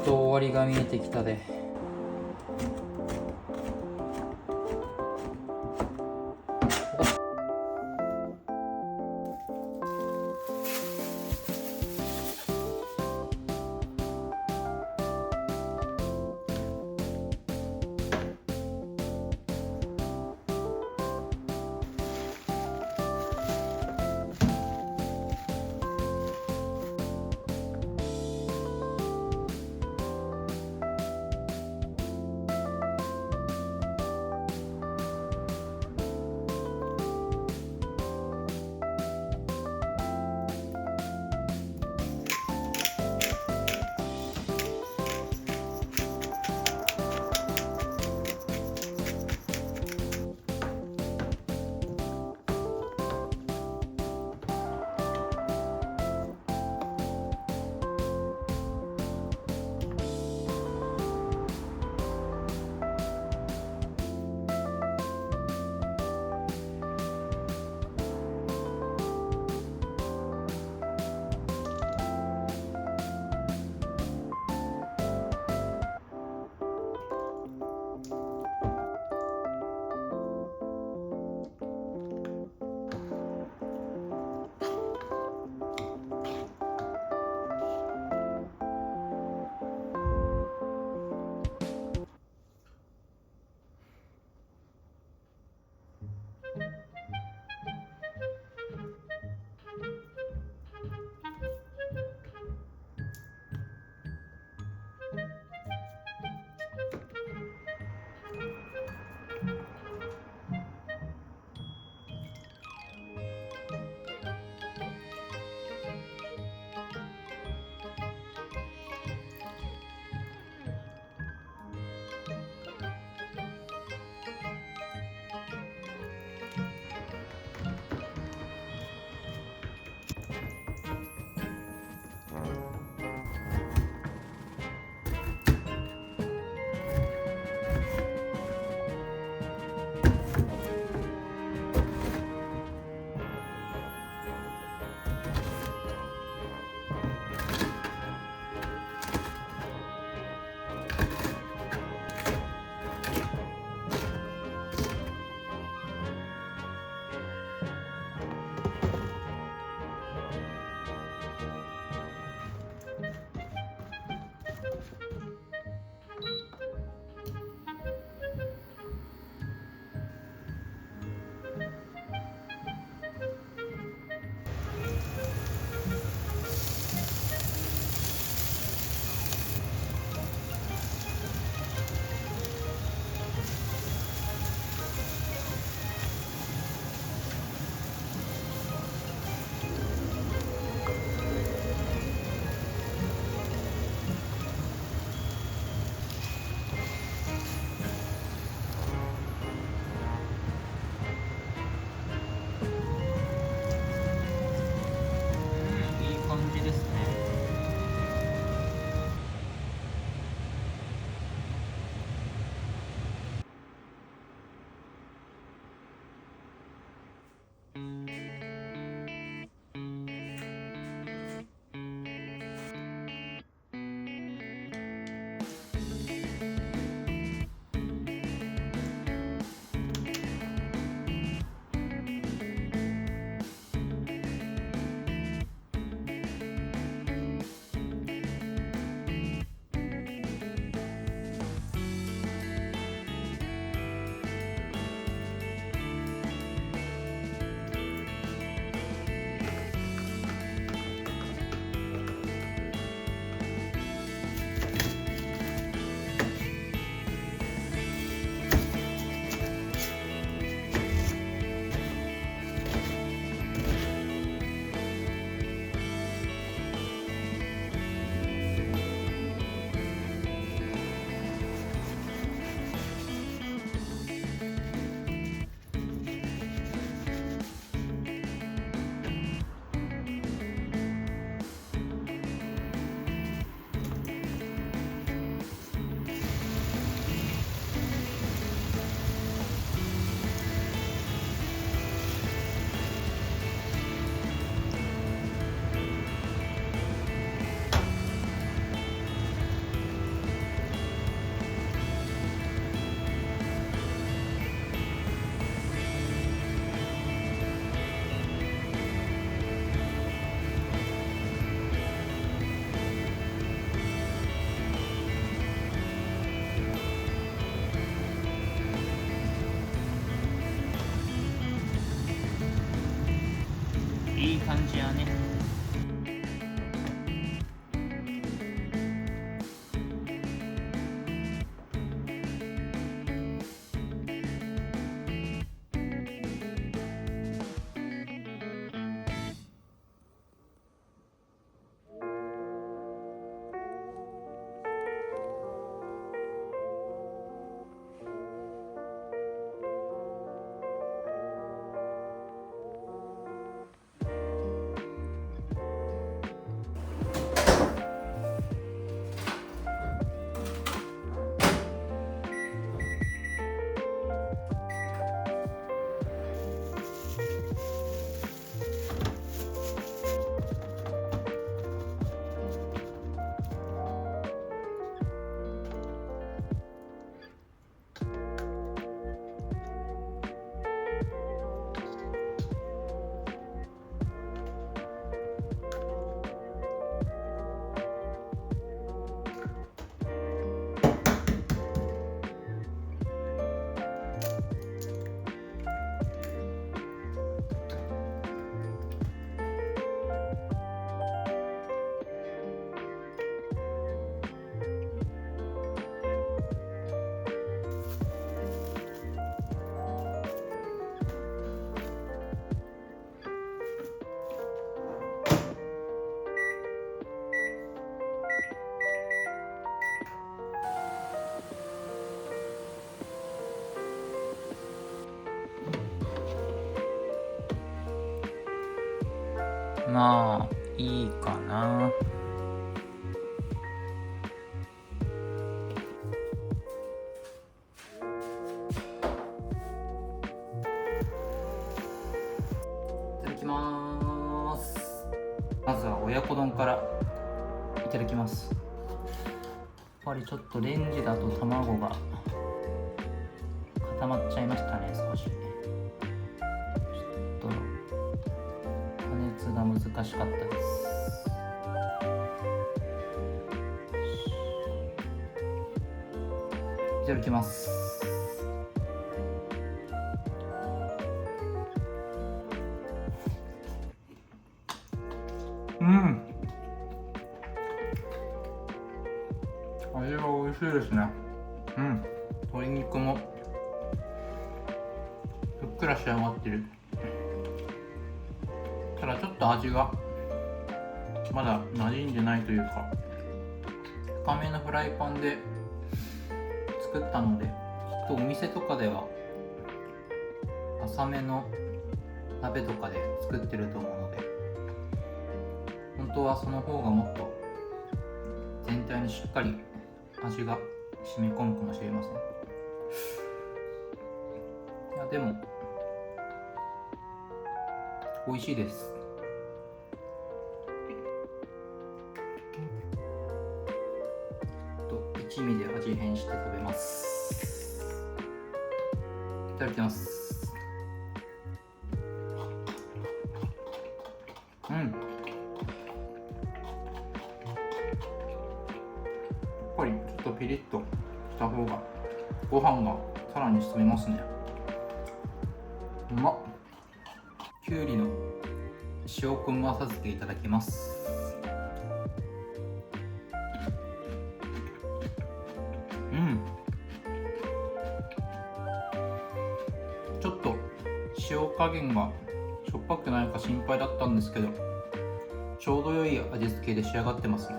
と終わりが見えてきたで。いい感じですね。いい感じやね。まあいいかな。いただきます。まずは親子丼からいただきます。やっぱりちょっとレンジだと卵が固まっちゃいましたね。少しちょっと加熱が難しかったです。いただきます。味が美味しいですね。鶏肉もふっくら仕上がってる。ただちょっと味がまだ馴染んでないというか、深めのフライパンで作ったので、きっとお店とかでは浅めの鍋とかで作ってると思うので、本当はその方がもっと全体にしっかり味が染み込むかもしれません。いやでも美味しいです。一味で味変して食べます。いただきます。やっぱりちょっとピリッとした方がご飯がさらに進みますね。うまっ。きゅうりの塩昆布浅漬けいただきます。ちょっと塩加減がしょっぱくないか心配だったんですけど、ちょうど良い味付けで仕上がってますね。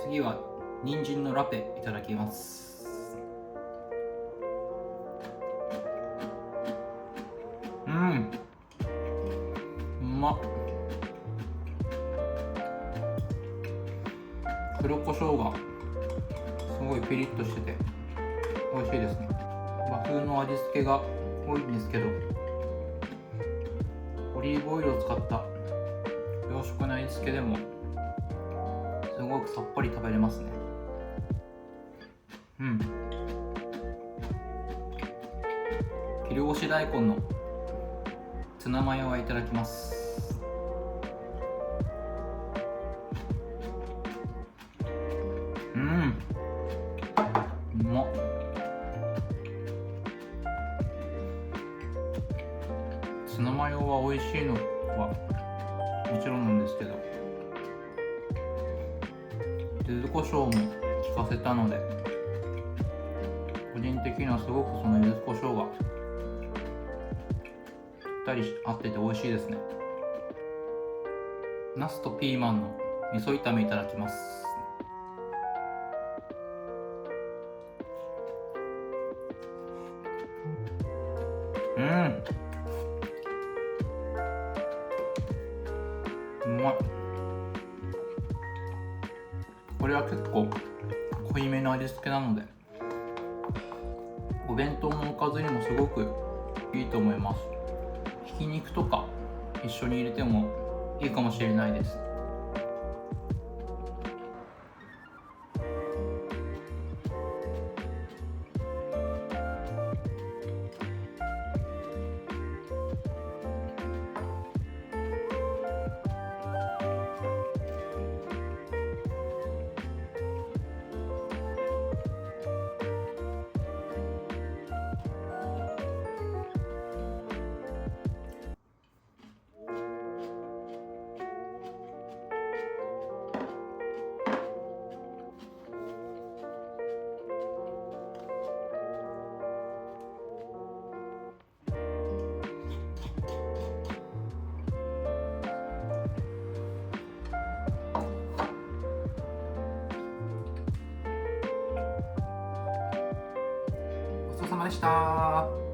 次は人参のラペいただきます。うまっ。黒胡椒がすごいピリッとしてて美味しいですね。和風の味付けが多いんですけど、オリーブオイルを使った洋食の味付けでもすごくさっぱり食べれますね。切り干し大根のツナマヨはいただきます。うまっ。ツナマヨは美味しいのはもちろんなんですけど、柚子胡椒も効かせたので、個人的にはすごくその柚子胡椒がぴったり合ってて美味しいですね。ナスとピーマンの味噌炒めいただきます。うまい。これは結構濃いめの味付けなので、お弁当のおかずにもすごくいいと思います。ひき肉とか一緒に入れてもいいかもしれないです。ごちそうさまでした。